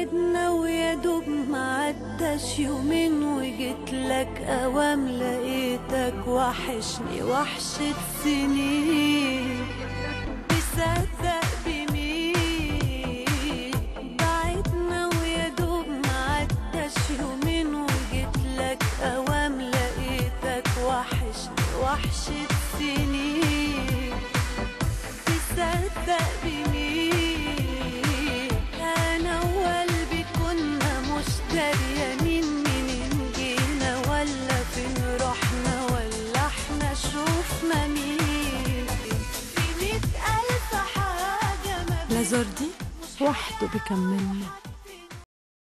بعدنا ويا دوب معداش يومين وجيتلك اوام لقيتك وحشني وحشة سنين. تصدق بمين؟ بعدنا ويا دوب معداش يومين وجيتلك اوام لقيتك وحشني وحشة سنين. تصدق بمين؟ انا وقلبي كنا مش دريانين منين جينا ولا فين رحنا ولا احنا شوفنا مين. في 100,000 حاجة ما لازوردي وحده بكملنا.